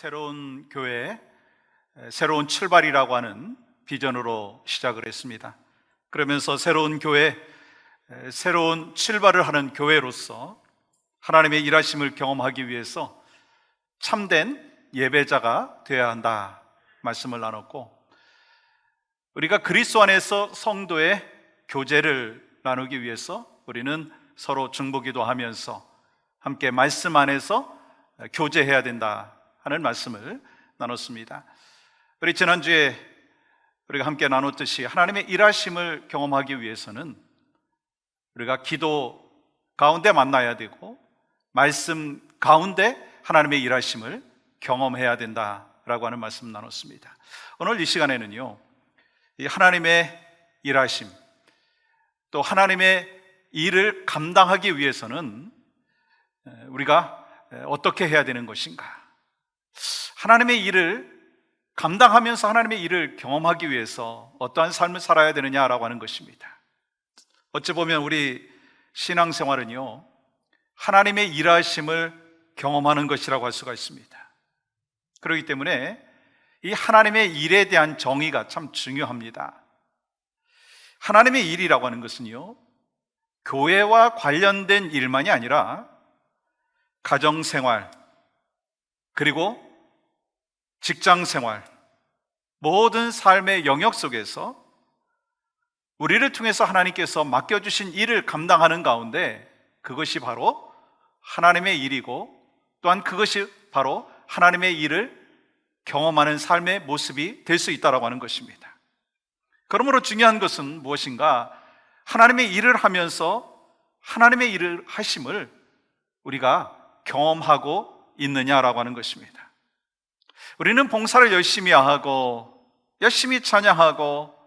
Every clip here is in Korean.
새로운 교회, 새로운 출발이라고 하는 비전으로 시작을 했습니다. 그러면서 새로운 교회, 새로운 출발을 하는 교회로서 하나님의 일하심을 경험하기 위해서 참된 예배자가 되어야 한다 말씀을 나눴고, 우리가 그리스도 안에서 성도의 교제를 나누기 위해서 우리는 서로 중보기도 하면서 함께 말씀 안에서 교제해야 된다 하는 말씀을 나눴습니다. 우리 지난주에 우리가 함께 나눴듯이 하나님의 일하심을 경험하기 위해서는 우리가 기도 가운데 만나야 되고 말씀 가운데 하나님의 일하심을 경험해야 된다라고 하는 말씀 나눴습니다. 오늘 이 시간에는요, 이 하나님의 일하심, 또 하나님의 일을 감당하기 위해서는 우리가 어떻게 해야 되는 것인가, 하나님의 일을 감당하면서 하나님의 일을 경험하기 위해서 어떠한 삶을 살아야 되느냐라고 하는 것입니다. 어찌 보면 우리 신앙생활은요, 하나님의 일하심을 경험하는 것이라고 할 수가 있습니다. 그렇기 때문에 이 하나님의 일에 대한 정의가 참 중요합니다. 하나님의 일이라고 하는 것은요, 교회와 관련된 일만이 아니라 가정생활, 그리고 직장생활, 모든 삶의 영역 속에서 우리를 통해서 하나님께서 맡겨주신 일을 감당하는 가운데 그것이 바로 하나님의 일이고, 또한 그것이 바로 하나님의 일을 경험하는 삶의 모습이 될 수 있다고 하는 것입니다. 그러므로 중요한 것은 무엇인가? 하나님의 일을 하면서 하나님의 일을 하심을 우리가 경험하고 있느냐라고 하는 것입니다. 우리는 봉사를 열심히 하고 열심히 찬양하고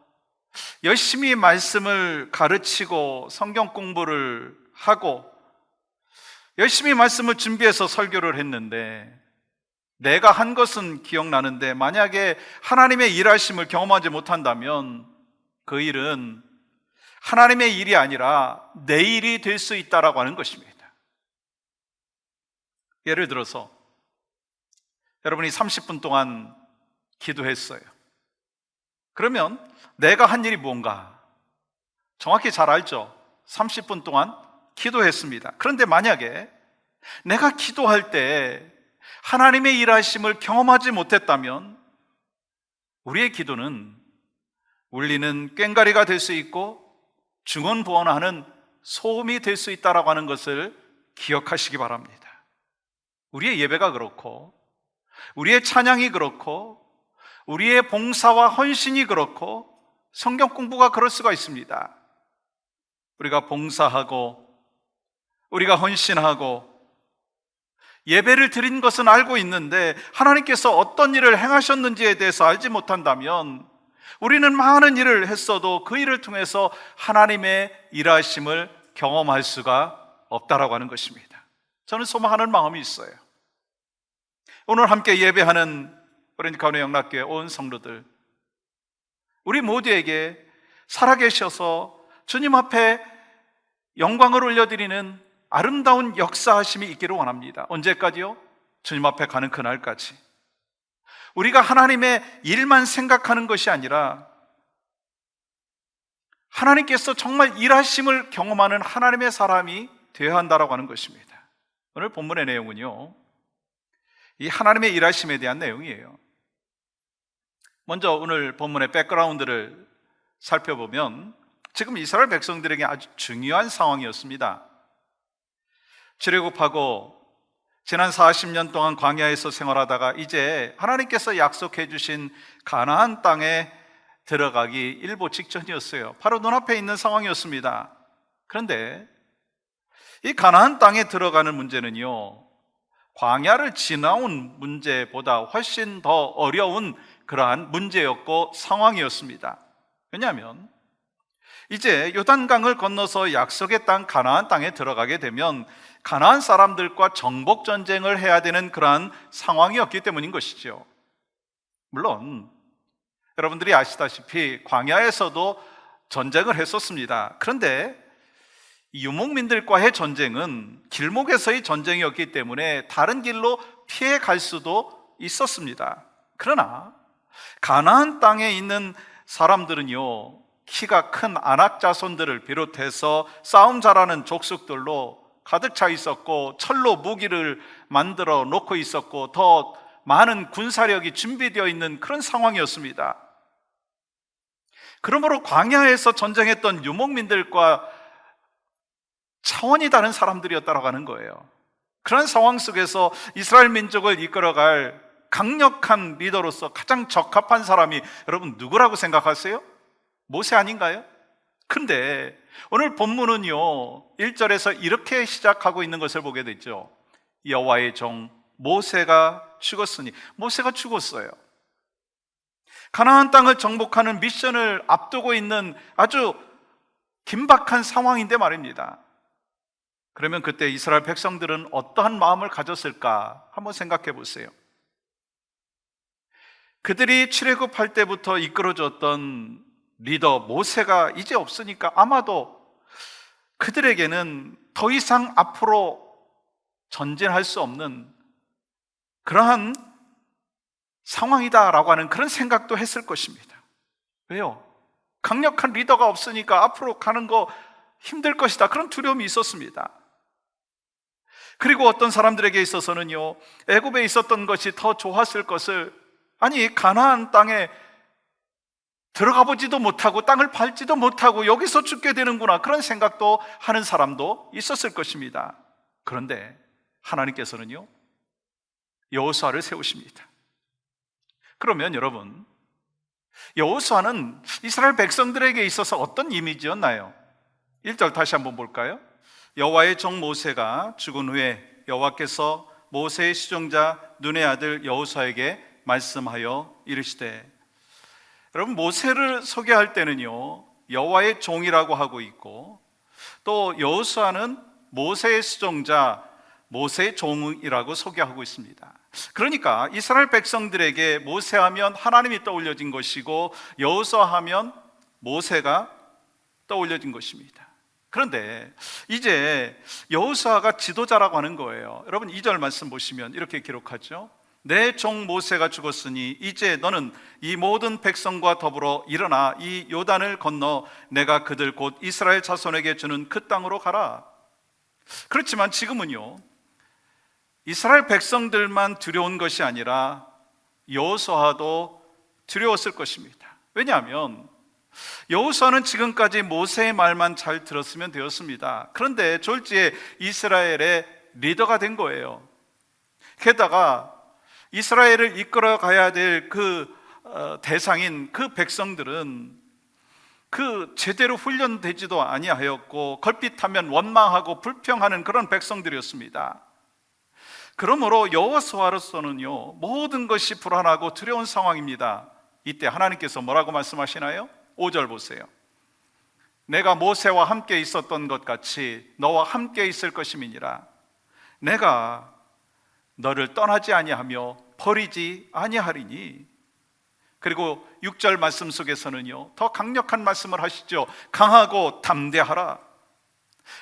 열심히 말씀을 가르치고 성경 공부를 하고 열심히 말씀을 준비해서 설교를 했는데, 내가 한 것은 기억나는데 만약에 하나님의 일하심을 경험하지 못한다면 그 일은 하나님의 일이 아니라 내 일이 될 수 있다라고 하는 것입니다. 예를 들어서 여러분이 30분 동안 기도했어요. 그러면 내가 한 일이 뭔가 정확히 잘 알죠? 30분 동안 기도했습니다. 그런데 만약에 내가 기도할 때 하나님의 일하심을 경험하지 못했다면 우리의 기도는 울리는 꽹과리가 될 수 있고 중언부언하는 소음이 될 수 있다라고 하는 것을 기억하시기 바랍니다. 우리의 예배가 그렇고, 우리의 찬양이 그렇고, 우리의 봉사와 헌신이 그렇고, 성경 공부가 그럴 수가 있습니다. 우리가 봉사하고 우리가 헌신하고 예배를 드린 것은 알고 있는데 하나님께서 어떤 일을 행하셨는지에 대해서 알지 못한다면 우리는 많은 일을 했어도 그 일을 통해서 하나님의 일하심을 경험할 수가 없다라고 하는 것입니다. 저는 소망하는 마음이 있어요. 오늘 함께 예배하는 우리 가운데 영락교회 온 성도들, 우리 모두에게 살아계셔서 주님 앞에 영광을 올려드리는 아름다운 역사하심이 있기를 원합니다. 언제까지요? 주님 앞에 가는 그날까지. 우리가 하나님의 일만 생각하는 것이 아니라 하나님께서 정말 일하심을 경험하는 하나님의 사람이 되어야 한다라고 하는 것입니다. 오늘 본문의 내용은요, 이 하나님의 일하심에 대한 내용이에요. 먼저 오늘 본문의 백그라운드를 살펴보면 지금 이스라엘 백성들에게 아주 중요한 상황이었습니다. 출애굽하고 지난 40년 동안 광야에서 생활하다가 이제 하나님께서 약속해 주신 가나안 땅에 들어가기 일보 직전이었어요. 바로 눈앞에 있는 상황이었습니다. 그런데 이 가나안 땅에 들어가는 문제는요, 광야를 지나온 문제보다 훨씬 더 어려운 그러한 문제였고 상황이었습니다. 왜냐하면 이제 요단강을 건너서 약속의 땅 가나안 땅에 들어가게 되면 가나안 사람들과 정복 전쟁을 해야 되는 그러한 상황이었기 때문인 것이죠. 물론 여러분들이 아시다시피 광야에서도 전쟁을 했었습니다. 그런데 유목민들과의 전쟁은 길목에서의 전쟁이었기 때문에 다른 길로 피해 갈 수도 있었습니다. 그러나 가나안 땅에 있는 사람들은요, 키가 큰 아낙 자손들을 비롯해서 싸움 잘하는 족속들로 가득 차 있었고, 철로 무기를 만들어 놓고 있었고, 더 많은 군사력이 준비되어 있는 그런 상황이었습니다. 그러므로 광야에서 전쟁했던 유목민들과 차원이 다른 사람들이었다고 하는 거예요. 그런 상황 속에서 이스라엘 민족을 이끌어갈 강력한 리더로서 가장 적합한 사람이 여러분 누구라고 생각하세요? 모세 아닌가요? 근데 오늘 본문은요 1절에서 이렇게 시작하고 있는 것을 보게 되죠. 여호와의 종 모세가 죽었으니. 모세가 죽었어요. 가나안 땅을 정복하는 미션을 앞두고 있는 아주 긴박한 상황인데 말입니다. 그러면 그때 이스라엘 백성들은 어떠한 마음을 가졌을까 한번 생각해 보세요. 그들이 출애굽할 때부터 이끌어줬던 리더 모세가 이제 없으니까 아마도 그들에게는 더 이상 앞으로 전진할 수 없는 그러한 상황이다라고 하는 그런 생각도 했을 것입니다. 왜요? 강력한 리더가 없으니까 앞으로 가는 거 힘들 것이다, 그런 두려움이 있었습니다. 그리고 어떤 사람들에게 있어서는요 애굽에 있었던 것이 더 좋았을 것을, 아니 가나안 땅에 들어가 보지도 못하고 땅을 밟지도 못하고 여기서 죽게 되는구나, 그런 생각도 하는 사람도 있었을 것입니다. 그런데 하나님께서는요 여호수아를 세우십니다. 그러면 여러분, 여호수아는 이스라엘 백성들에게 있어서 어떤 이미지였나요? 1절 다시 한번 볼까요? 여호와의 종 모세가 죽은 후에 여호와께서 모세의 수종자 눈의 아들 여호수아에게 말씀하여 이르시되. 여러분, 모세를 소개할 때는요 여호와의 종이라고 하고 있고, 또 여호수아는 모세의 수종자, 모세의 종이라고 소개하고 있습니다. 그러니까 이스라엘 백성들에게 모세하면 하나님이 떠올려진 것이고, 여호수아하면 모세가 떠올려진 것입니다. 그런데 이제 여호수아가 지도자라고 하는 거예요. 여러분 2절 말씀 보시면 이렇게 기록하죠. 내 종 모세가 죽었으니 이제 너는 이 모든 백성과 더불어 일어나 이 요단을 건너 내가 그들 곧 이스라엘 자손에게 주는 그 땅으로 가라. 그렇지만 지금은요 이스라엘 백성들만 두려운 것이 아니라 여호수아도 두려웠을 것입니다. 왜냐하면 여호수아는 지금까지 모세의 말만 잘 들었으면 되었습니다. 그런데 졸지에 이스라엘의 리더가 된 거예요. 게다가 이스라엘을 이끌어 가야 될 그 대상인 그 백성들은 그 제대로 훈련되지도 아니하였고 걸핏하면 원망하고 불평하는 그런 백성들이었습니다. 그러므로 여호수아로서는요 모든 것이 불안하고 두려운 상황입니다. 이때 하나님께서 뭐라고 말씀하시나요? 5절 보세요. 내가 모세와 함께 있었던 것 같이 너와 함께 있을 것임이니라. 내가 너를 떠나지 아니하며 버리지 아니하리니. 그리고 6절 말씀 속에서는요 더 강력한 말씀을 하시죠. 강하고 담대하라.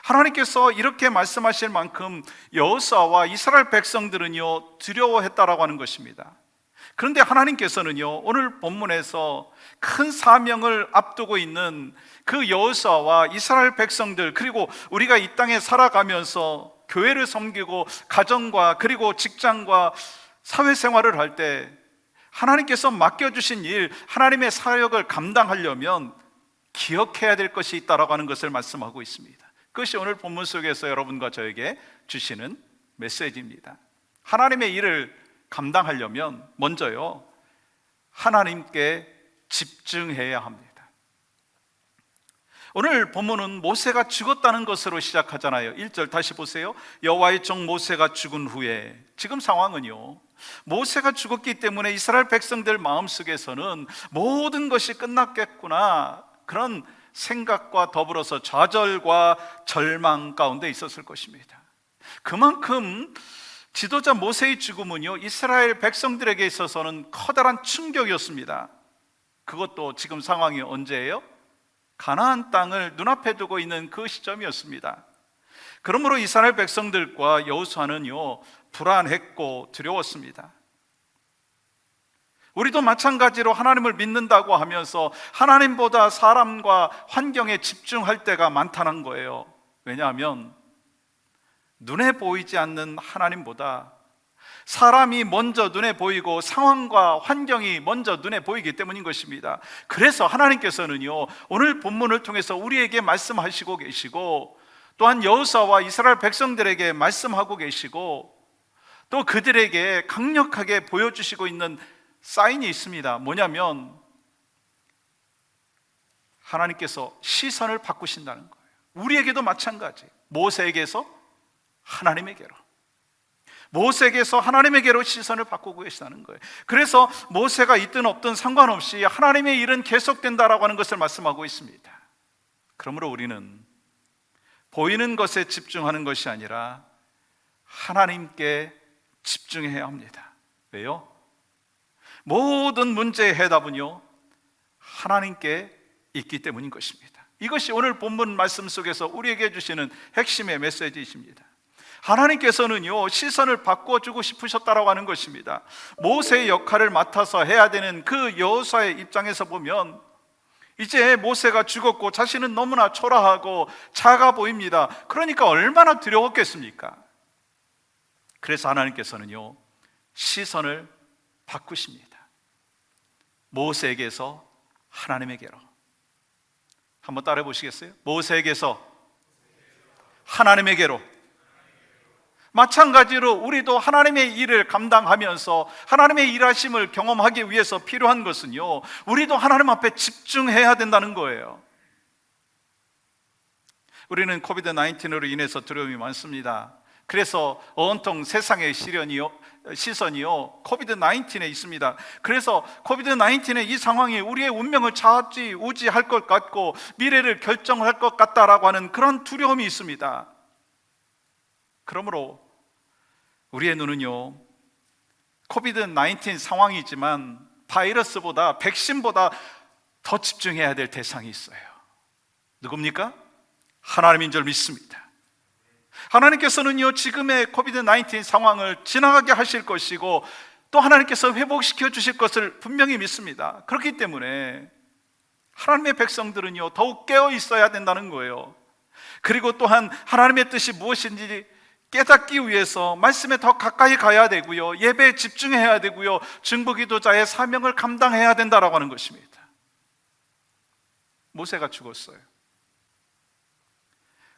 하나님께서 이렇게 말씀하실 만큼 여호수아와 이스라엘 백성들은요 두려워했다라고 하는 것입니다. 그런데 하나님께서는요 오늘 본문에서 큰 사명을 앞두고 있는 그 여호수아와 이스라엘 백성들, 그리고 우리가 이 땅에 살아가면서 교회를 섬기고 가정과 그리고 직장과 사회생활을 할 때 하나님께서 맡겨주신 일, 하나님의 사역을 감당하려면 기억해야 될 것이 있다라고 하는 것을 말씀하고 있습니다. 그것이 오늘 본문 속에서 여러분과 저에게 주시는 메시지입니다. 하나님의 일을 감당하려면 먼저요 하나님께 집중해야 합니다. 오늘 본문은 모세가 죽었다는 것으로 시작하잖아요. 1절 다시 보세요. 여호와의 종 모세가 죽은 후에. 지금 상황은요 모세가 죽었기 때문에 이스라엘 백성들 마음속에서는 모든 것이 끝났겠구나, 그런 생각과 더불어서 좌절과 절망 가운데 있었을 것입니다. 그만큼 지도자 모세의 죽음은요 이스라엘 백성들에게 있어서는 커다란 충격이었습니다. 그것도 지금 상황이 언제예요? 가나안 땅을 눈앞에 두고 있는 그 시점이었습니다. 그러므로 이스라엘 백성들과 여호수아는요 불안했고 두려웠습니다. 우리도 마찬가지로 하나님을 믿는다고 하면서 하나님보다 사람과 환경에 집중할 때가 많다는 거예요. 왜냐하면 눈에 보이지 않는 하나님보다 사람이 먼저 눈에 보이고 상황과 환경이 먼저 눈에 보이기 때문인 것입니다. 그래서 하나님께서는요, 오늘 본문을 통해서 우리에게 말씀하시고 계시고, 또한 여호수아와 이스라엘 백성들에게 말씀하고 계시고, 또 그들에게 강력하게 보여주시고 있는 사인이 있습니다. 뭐냐면 하나님께서 시선을 바꾸신다는 거예요. 우리에게도 마찬가지. 모세에게서 하나님에게로, 모세에게서 하나님에게로 시선을 바꾸고 계시다는 거예요. 그래서 모세가 있든 없든 상관없이 하나님의 일은 계속된다라고 하는 것을 말씀하고 있습니다. 그러므로 우리는 보이는 것에 집중하는 것이 아니라 하나님께 집중해야 합니다. 왜요? 모든 문제의 해답은요, 하나님께 있기 때문인 것입니다. 이것이 오늘 본문 말씀 속에서 우리에게 주시는 핵심의 메시지이십니다. 하나님께서는요, 시선을 바꿔주고 싶으셨다라고 하는 것입니다. 모세의 역할을 맡아서 해야 되는 그 여호수아의 입장에서 보면 이제 모세가 죽었고 자신은 너무나 초라하고 작아 보입니다. 그러니까 얼마나 두려웠겠습니까? 그래서 하나님께서는요, 시선을 바꾸십니다. 모세에게서 하나님에게로. 한번 따라해 보시겠어요? 모세에게서 하나님에게로. 마찬가지로 우리도 하나님의 일을 감당하면서 하나님의 일하심을 경험하기 위해서 필요한 것은요, 우리도 하나님 앞에 집중해야 된다는 거예요. 우리는 코비드-19으로 인해서 두려움이 많습니다. 그래서 온통 세상의 시선이요 코비드-19에 있습니다. 그래서 코비드-19의 이 상황이 우리의 운명을 좌지우지할 것 같고 미래를 결정할 것 같다라고 하는 그런 두려움이 있습니다. 그러므로 우리의 눈은요, 코비드-19 상황이지만 바이러스보다, 백신보다 더 집중해야 될 대상이 있어요. 누굽니까? 하나님인 줄 믿습니다. 하나님께서는요, 지금의 코비드-19 상황을 지나가게 하실 것이고 또 하나님께서 회복시켜 주실 것을 분명히 믿습니다. 그렇기 때문에 하나님의 백성들은요, 더욱 깨어 있어야 된다는 거예요. 그리고 또한 하나님의 뜻이 무엇인지 깨닫기 위해서 말씀에 더 가까이 가야 되고요, 예배에 집중해야 되고요, 중보기도자의 사명을 감당해야 된다라고 하는 것입니다. 모세가 죽었어요.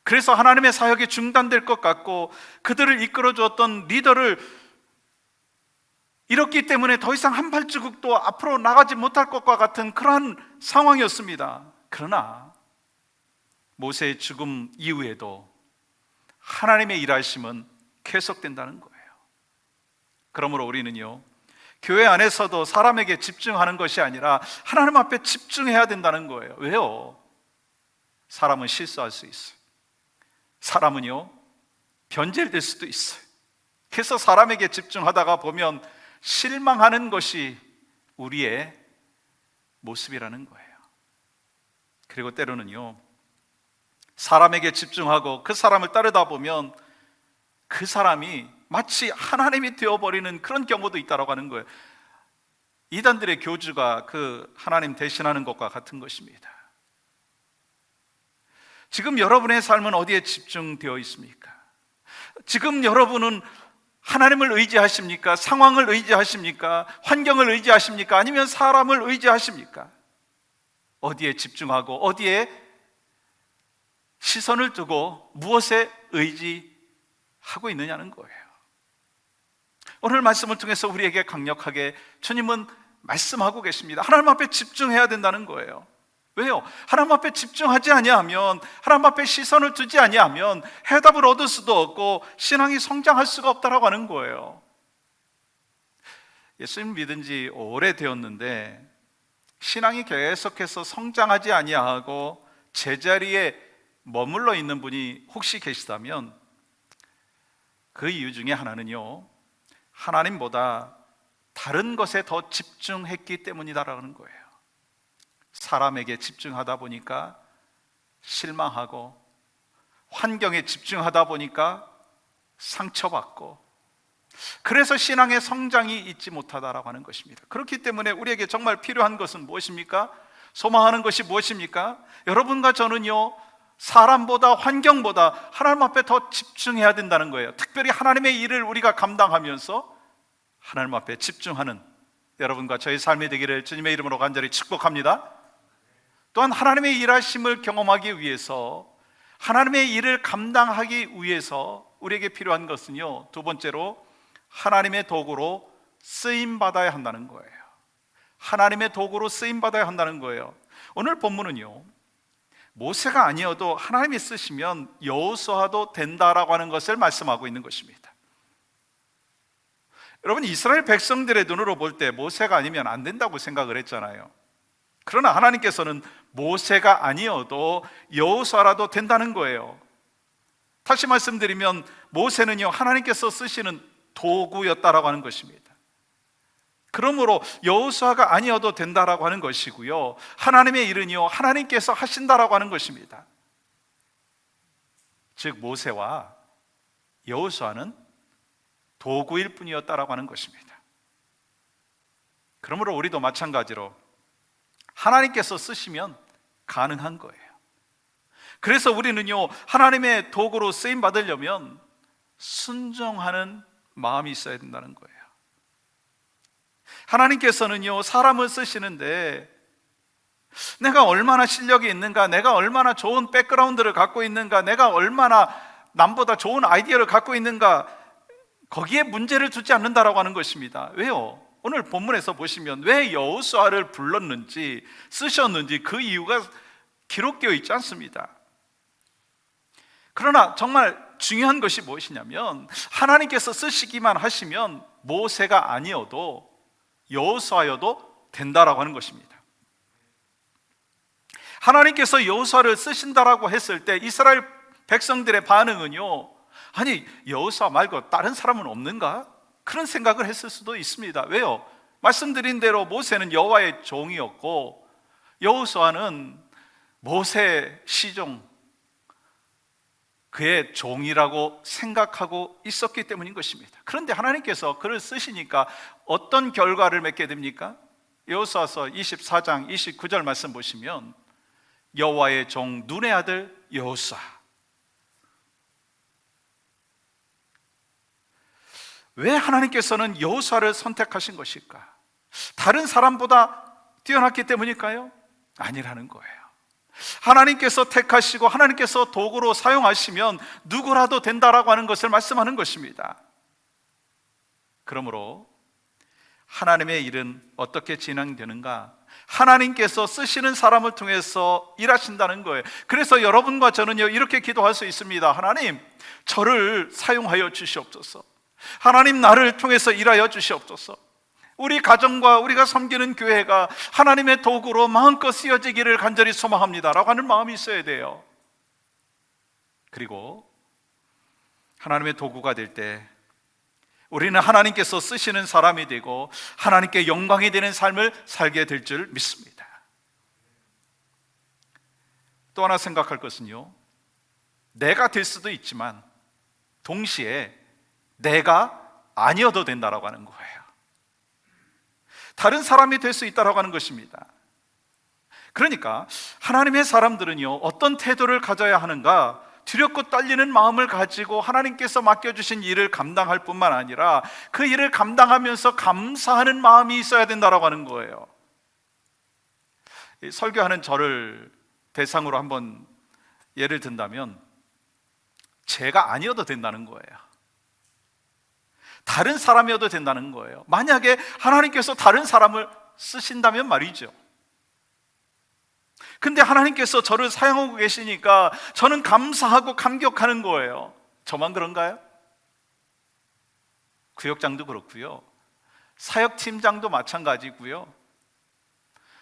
그래서 하나님의 사역이 중단될 것 같고 그들을 이끌어 주었던 리더를 잃었기 때문에 더 이상 한 발자국도 앞으로 나가지 못할 것과 같은 그러한 상황이었습니다. 그러나 모세의 죽음 이후에도 하나님의 일하심은 계속된다는 거예요. 그러므로 우리는요, 교회 안에서도 사람에게 집중하는 것이 아니라 하나님 앞에 집중해야 된다는 거예요. 왜요? 사람은 실수할 수 있어요. 사람은요, 변질될 수도 있어요. 그래서 사람에게 집중하다가 보면 실망하는 것이 우리의 모습이라는 거예요. 그리고 때로는요, 사람에게 집중하고 그 사람을 따르다 보면 그 사람이 마치 하나님이 되어버리는 그런 경우도 있다고 하는 거예요. 이단들의 교주가 그 하나님 대신하는 것과 같은 것입니다. 지금 여러분의 삶은 어디에 집중되어 있습니까? 지금 여러분은 하나님을 의지하십니까? 상황을 의지하십니까? 환경을 의지하십니까? 아니면 사람을 의지하십니까? 어디에 집중하고 어디에 시선을 두고 무엇에 의지하고 있느냐는 거예요. 오늘 말씀을 통해서 우리에게 강력하게 주님은 말씀하고 계십니다. 하나님 앞에 집중해야 된다는 거예요. 왜요? 하나님 앞에 집중하지 아니하면, 하나님 앞에 시선을 두지 아니하면 해답을 얻을 수도 없고 신앙이 성장할 수가 없다라고 하는 거예요. 예수님 믿은 지 오래되었는데 신앙이 계속해서 성장하지 아니하고 제자리에 머물러 있는 분이 혹시 계시다면 그 이유 중에 하나는요, 하나님보다 다른 것에 더 집중했기 때문이다라는 거예요. 사람에게 집중하다 보니까 실망하고, 환경에 집중하다 보니까 상처받고, 그래서 신앙의 성장이 있지 못하다라고 하는 것입니다. 그렇기 때문에 우리에게 정말 필요한 것은 무엇입니까? 소망하는 것이 무엇입니까? 여러분과 저는요, 사람보다 환경보다 하나님 앞에 더 집중해야 된다는 거예요. 특별히 하나님의 일을 우리가 감당하면서 하나님 앞에 집중하는 여러분과 저의 삶이 되기를 주님의 이름으로 간절히 축복합니다. 또한 하나님의 일하심을 경험하기 위해서, 하나님의 일을 감당하기 위해서 우리에게 필요한 것은요, 두 번째로 하나님의 도구로 쓰임받아야 한다는 거예요. 하나님의 도구로 쓰임받아야 한다는 거예요. 오늘 본문은요, 모세가 아니어도 하나님이 쓰시면 여호수아도 된다라고 하는 것을 말씀하고 있는 것입니다. 여러분, 이스라엘 백성들의 눈으로 볼 때 모세가 아니면 안 된다고 생각을 했잖아요. 그러나 하나님께서는 모세가 아니어도 여호수아라도 된다는 거예요. 다시 말씀드리면 모세는요, 하나님께서 쓰시는 도구였다라고 하는 것입니다. 그러므로 여호수아가 아니어도 된다라고 하는 것이고요, 하나님의 일은요, 하나님께서 하신다라고 하는 것입니다. 즉 모세와 여호수아는 도구일 뿐이었다라고 하는 것입니다. 그러므로 우리도 마찬가지로 하나님께서 쓰시면 가능한 거예요. 그래서 우리는요, 하나님의 도구로 쓰임 받으려면 순종하는 마음이 있어야 된다는 거예요. 하나님께서는요, 사람을 쓰시는데 내가 얼마나 실력이 있는가, 내가 얼마나 좋은 백그라운드를 갖고 있는가, 내가 얼마나 남보다 좋은 아이디어를 갖고 있는가, 거기에 문제를 두지 않는다라고 하는 것입니다. 왜요? 오늘 본문에서 보시면 왜 여호수아를 불렀는지, 쓰셨는지 그 이유가 기록되어 있지 않습니다. 그러나 정말 중요한 것이 무엇이냐면, 하나님께서 쓰시기만 하시면 모세가 아니어도 여호수아여도 된다라고 하는 것입니다. 하나님께서 여호수아를 쓰신다라고 했을 때 이스라엘 백성들의 반응은요, 아니 여호수아 말고 다른 사람은 없는가? 그런 생각을 했을 수도 있습니다. 왜요? 말씀드린 대로 모세는 여호와의 종이었고 여호수아는 모세 시종, 그의 종이라고 생각하고 있었기 때문인 것입니다. 그런데 하나님께서 그를 쓰시니까 어떤 결과를 맺게 됩니까? 여호수아서 24장 29절 말씀 보시면 여호와의 종 눈의 아들 여호수아. 왜 하나님께서는 여호수아를 선택하신 것일까? 다른 사람보다 뛰어났기 때문일까요? 아니라는 거예요. 하나님께서 택하시고 하나님께서 도구로 사용하시면 누구라도 된다라고 하는 것을 말씀하는 것입니다. 그러므로 하나님의 일은 어떻게 진행되는가? 하나님께서 쓰시는 사람을 통해서 일하신다는 거예요. 그래서 여러분과 저는요, 이렇게 기도할 수 있습니다. 하나님, 저를 사용하여 주시옵소서. 하나님, 나를 통해서 일하여 주시옵소서. 우리 가정과 우리가 섬기는 교회가 하나님의 도구로 마음껏 쓰여지기를 간절히 소망합니다 라고 하는 마음이 있어야 돼요. 그리고 하나님의 도구가 될 때 우리는 하나님께서 쓰시는 사람이 되고 하나님께 영광이 되는 삶을 살게 될 줄 믿습니다. 또 하나 생각할 것은요, 내가 될 수도 있지만 동시에 내가 아니어도 된다라고 하는 거예요. 다른 사람이 될 수 있다라고 하는 것입니다. 그러니까 하나님의 사람들은요, 어떤 태도를 가져야 하는가? 두렵고 떨리는 마음을 가지고 하나님께서 맡겨주신 일을 감당할 뿐만 아니라 그 일을 감당하면서 감사하는 마음이 있어야 된다라고 하는 거예요. 설교하는 저를 대상으로 한번 예를 든다면 제가 아니어도 된다는 거예요. 다른 사람이어도 된다는 거예요. 만약에 하나님께서 다른 사람을 쓰신다면 말이죠. 근데 하나님께서 저를 사용하고 계시니까 저는 감사하고 감격하는 거예요. 저만 그런가요? 구역장도 그렇고요, 사역팀장도 마찬가지고요,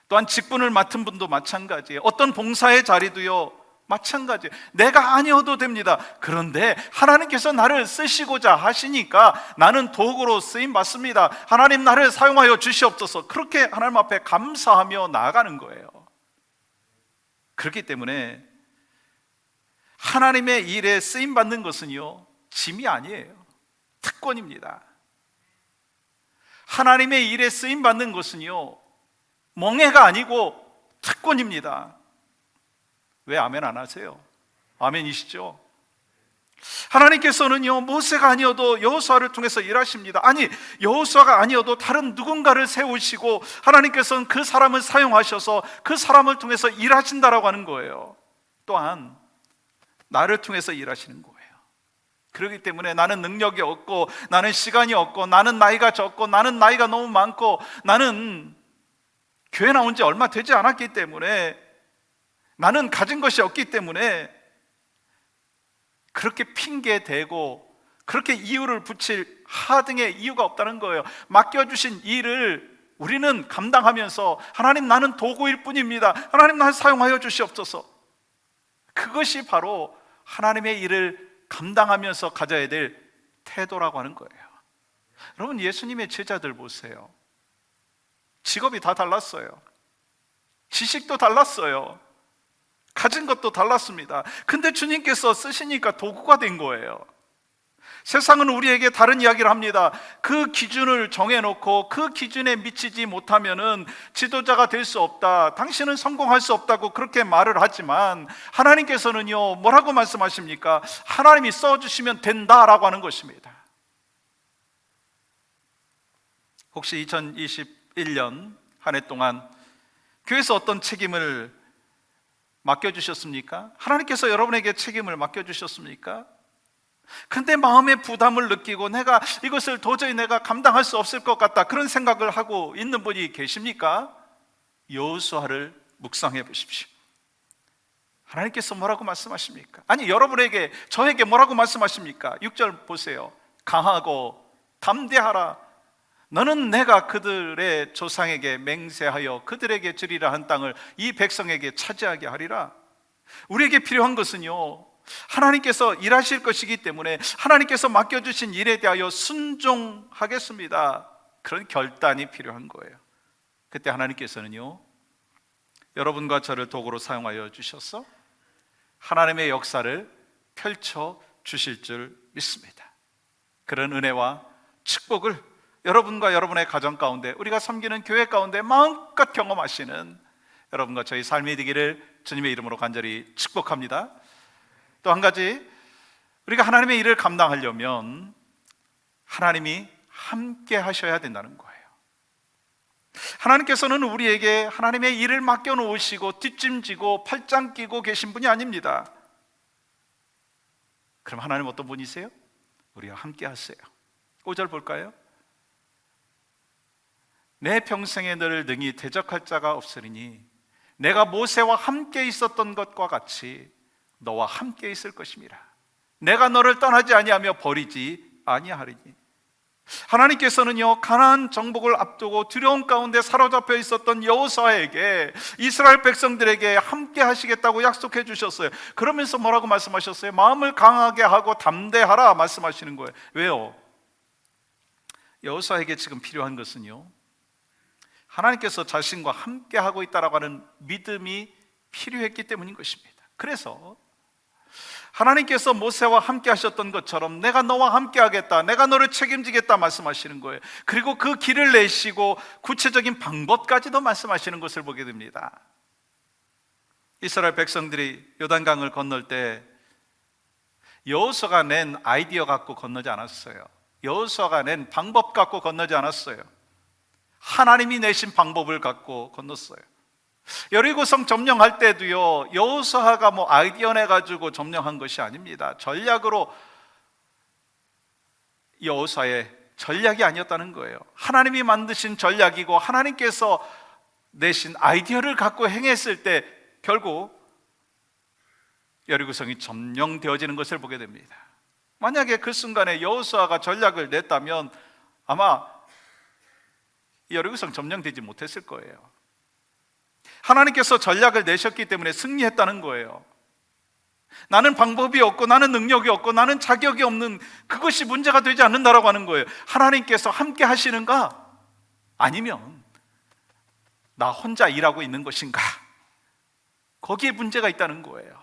또한 직분을 맡은 분도 마찬가지예요. 어떤 봉사의 자리도요 마찬가지예요. 내가 아니어도 됩니다. 그런데 하나님께서 나를 쓰시고자 하시니까 나는 도구로 쓰임 받습니다. 하나님, 나를 사용하여 주시옵소서. 그렇게 하나님 앞에 감사하며 나아가는 거예요. 그렇기 때문에 하나님의 일에 쓰임 받는 것은요 짐이 아니에요. 특권입니다. 하나님의 일에 쓰임 받는 것은요, 멍해가 아니고 특권입니다. 왜 아멘 안 하세요? 아멘이시죠? 하나님께서는요, 모세가 아니어도 여호수아를 통해서 일하십니다. 아니, 여호수아가 아니어도 다른 누군가를 세우시고 하나님께서는 그 사람을 사용하셔서 그 사람을 통해서 일하신다라고 하는 거예요. 또한 나를 통해서 일하시는 거예요. 그렇기 때문에 나는 능력이 없고, 나는 시간이 없고, 나는 나이가 적고, 나는 나이가 너무 많고, 나는 교회 나온 지 얼마 되지 않았기 때문에, 나는 가진 것이 없기 때문에 그렇게 핑계 대고 그렇게 이유를 붙일 하등의 이유가 없다는 거예요. 맡겨주신 일을 우리는 감당하면서 하나님, 나는 도구일 뿐입니다. 하나님, 나를 사용하여 주시옵소서. 그것이 바로 하나님의 일을 감당하면서 가져야 될 태도라고 하는 거예요. 여러분, 예수님의 제자들 보세요. 직업이 다 달랐어요. 지식도 달랐어요. 가진 것도 달랐습니다. 근데 주님께서 쓰시니까 도구가 된 거예요. 세상은 우리에게 다른 이야기를 합니다. 그 기준을 정해놓고 그 기준에 미치지 못하면은 지도자가 될 수 없다, 당신은 성공할 수 없다고 그렇게 말을 하지만, 하나님께서는요, 뭐라고 말씀하십니까? 하나님이 써주시면 된다라고 하는 것입니다. 혹시 2021년 한 해 동안 교회에서 어떤 책임을 맡겨주셨습니까? 하나님께서 여러분에게 책임을 맡겨주셨습니까? 근데 마음의 부담을 느끼고 내가 이것을 도저히 내가 감당할 수 없을 것 같다, 그런 생각을 하고 있는 분이 계십니까? 여호수아를 묵상해 보십시오. 하나님께서 뭐라고 말씀하십니까? 아니, 여러분에게, 저에게 뭐라고 말씀하십니까? 6절 보세요. 강하고 담대하라. 너는 내가 그들의 조상에게 맹세하여 그들에게 주리라 한 땅을 이 백성에게 차지하게 하리라. 우리에게 필요한 것은요, 하나님께서 일하실 것이기 때문에 하나님께서 맡겨주신 일에 대하여 순종하겠습니다, 그런 결단이 필요한 거예요. 그때 하나님께서는요, 여러분과 저를 도구로 사용하여 주셔서 하나님의 역사를 펼쳐 주실 줄 믿습니다. 그런 은혜와 축복을 여러분과 여러분의 가정 가운데, 우리가 섬기는 교회 가운데 마음껏 경험하시는 여러분과 저희 삶이 되기를 주님의 이름으로 간절히 축복합니다. 또 한 가지, 우리가 하나님의 일을 감당하려면 하나님이 함께 하셔야 된다는 거예요. 하나님께서는 우리에게 하나님의 일을 맡겨놓으시고 뒷짐지고 팔짱 끼고 계신 분이 아닙니다. 그럼 하나님 어떤 분이세요? 우리와 함께 하세요. 5절 볼까요? 내 평생에 너를 능히 대적할 자가 없으리니 내가 모세와 함께 있었던 것과 같이 너와 함께 있을 것임이라. 내가 너를 떠나지 아니하며 버리지 아니하리니. 하나님께서는요, 가나안 정복을 앞두고 두려움 가운데 사로잡혀 있었던 여호수아에게, 이스라엘 백성들에게 함께 하시겠다고 약속해 주셨어요. 그러면서 뭐라고 말씀하셨어요? 마음을 강하게 하고 담대하라 말씀하시는 거예요. 왜요? 여호수아에게 지금 필요한 것은요, 하나님께서 자신과 함께 하고 있다라고 하는 믿음이 필요했기 때문인 것입니다. 그래서 하나님께서 모세와 함께 하셨던 것처럼 내가 너와 함께 하겠다, 내가 너를 책임지겠다 말씀하시는 거예요. 그리고 그 길을 내시고 구체적인 방법까지도 말씀하시는 것을 보게 됩니다. 이스라엘 백성들이 요단강을 건널 때 여호수아가 낸 아이디어 갖고 건너지 않았어요. 여호수아가 낸 방법 갖고 건너지 않았어요. 하나님이 내신 방법을 갖고 건넜어요. 여리고성 점령할 때도요, 여호수아가 뭐 아이디어 내가지고 점령한 것이 아닙니다. 전략으로, 여호수아의 전략이 아니었다는 거예요. 하나님이 만드신 전략이고 하나님께서 내신 아이디어를 갖고 행했을 때 결국 여리고성이 점령되어지는 것을 보게 됩니다. 만약에 그 순간에 여호수아가 전략을 냈다면 아마 여리고성 점령되지 못했을 거예요. 하나님께서 전략을 내셨기 때문에 승리했다는 거예요. 나는 방법이 없고 나는 능력이 없고 나는 자격이 없는, 그것이 문제가 되지 않는다라고 하는 거예요. 하나님께서 함께 하시는가? 아니면 나 혼자 일하고 있는 것인가? 거기에 문제가 있다는 거예요.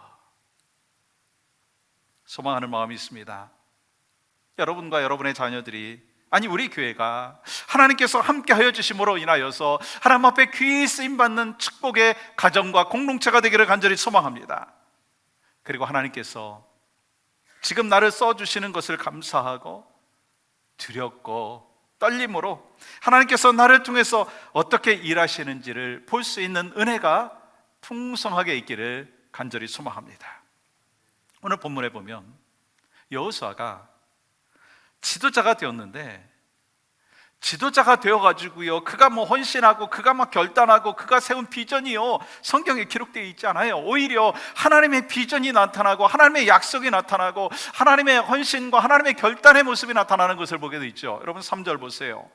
소망하는 마음이 있습니다. 여러분과 여러분의 자녀들이 아니, 우리 교회가 하나님께서 함께하여 주심으로 인하여서 하나님 앞에 귀히 쓰임받는 축복의 가정과 공동체가 되기를 간절히 소망합니다. 그리고 하나님께서 지금 나를 써주시는 것을 감사하고 두렵고 떨림으로 하나님께서 나를 통해서 어떻게 일하시는지를 볼 수 있는 은혜가 풍성하게 있기를 간절히 소망합니다. 오늘 본문에 보면 여호수아가 지도자가 되었는데, 지도자가 되어가지고요, 그가 헌신하고 그가 결단하고 그가 세운 비전이요 성경에 기록되어 있지 않아요. 오히려 하나님의 비전이 나타나고 하나님의 약속이 나타나고 하나님의 헌신과 하나님의 결단의 모습이 나타나는 것을 보게 되어 있죠. 여러분 3절 보세요.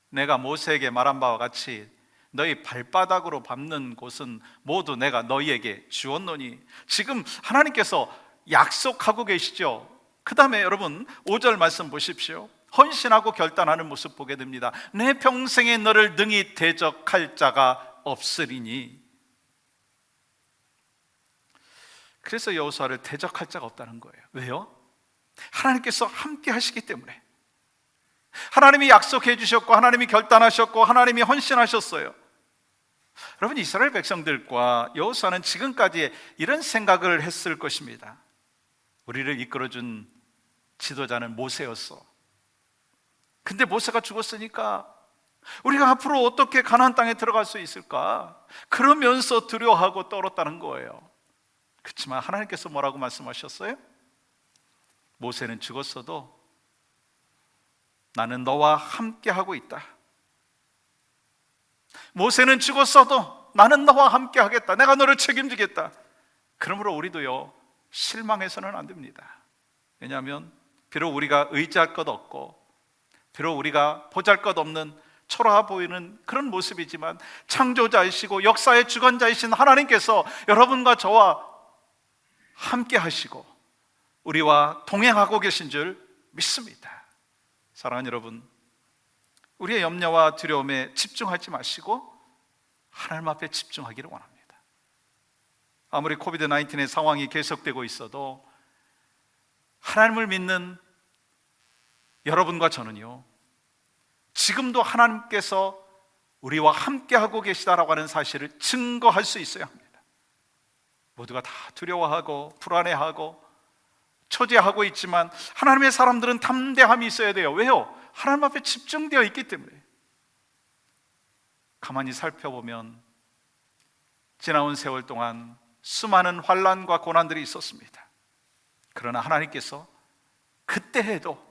내가 모세에게 말한 바와 같이 너희 발바닥으로 밟는 곳은 모두 내가 너희에게 주었노니. 지금 하나님께서 약속하고 계시죠. 그 다음에 여러분 5절 말씀 보십시오. 헌신하고 결단하는 모습 보게 됩니다. 내 평생에 너를 능히 대적할 자가 없으리니. 그래서 여호수아를 대적할 자가 없다는 거예요. 왜요? 하나님께서 함께 하시기 때문에. 하나님이 약속해 주셨고 하나님이 결단하셨고 하나님이 헌신하셨어요. 여러분, 이스라엘 백성들과 여호수아는 지금까지 이런 생각을 했을 것입니다. 우리를 이끌어준 지도자는 모세였어. 근데 모세가 죽었으니까 우리가 앞으로 어떻게 가나안 땅에 들어갈 수 있을까? 그러면서 두려워하고 떨었다는 거예요. 그렇지만 하나님께서 뭐라고 말씀하셨어요? 모세는 죽었어도 나는 너와 함께 하고 있다. 모세는 죽었어도 나는 너와 함께 하겠다. 내가 너를 책임지겠다. 그러므로 우리도요, 실망해서는 안 됩니다. 왜냐하면 비록 우리가 의지할 것 없고 비록 우리가 보잘것없는 초라해 보이는 그런 모습이지만 창조자이시고 역사의 주관자이신 하나님께서 여러분과 저와 함께 하시고 우리와 동행하고 계신 줄 믿습니다. 사랑하는 여러분, 우리의 염려와 두려움에 집중하지 마시고 하나님 앞에 집중하기를 원합니다. 아무리 코비드-19의 상황이 계속되고 있어도 하나님을 믿는 여러분과 저는요, 지금도 하나님께서 우리와 함께하고 계시다라고 하는 사실을 증거할 수 있어야 합니다. 모두가 다 두려워하고 불안해하고 초조해하고 있지만 하나님의 사람들은 담대함이 있어야 돼요. 왜요? 하나님 앞에 집중되어 있기 때문에. 가만히 살펴보면 지나온 세월 동안 수많은 환난과 고난들이 있었습니다. 그러나 하나님께서 그때에도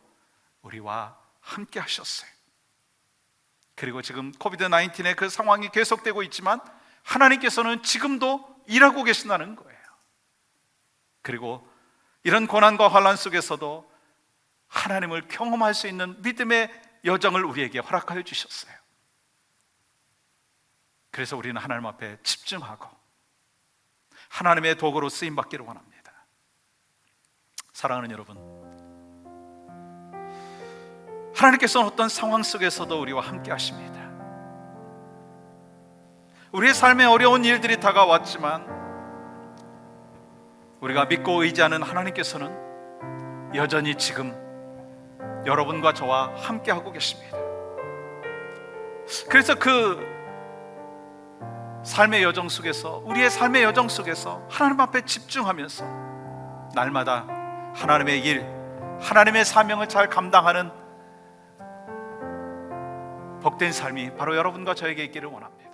우리와 함께 하셨어요. 그리고 지금 코비드-19의 그 상황이 계속되고 있지만 하나님께서는 지금도 일하고 계신다는 거예요. 그리고 이런 고난과 환난 속에서도 하나님을 경험할 수 있는 믿음의 여정을 우리에게 허락하여 주셨어요. 그래서 우리는 하나님 앞에 집중하고 하나님의 도구로 쓰임받기를 원합니다. 사랑하는 여러분, 하나님께서는 어떤 상황 속에서도 우리와 함께 하십니다. 우리의 삶에 어려운 일들이 다가왔지만 우리가 믿고 의지하는 하나님께서는 여전히 지금 여러분과 저와 함께 하고 계십니다. 그래서 그 삶의 여정 속에서, 우리의 삶의 여정 속에서 하나님 앞에 집중하면서 날마다 하나님의 일, 하나님의 사명을 잘 감당하는 복된 삶이 바로 여러분과 저에게 있기를 원합니다.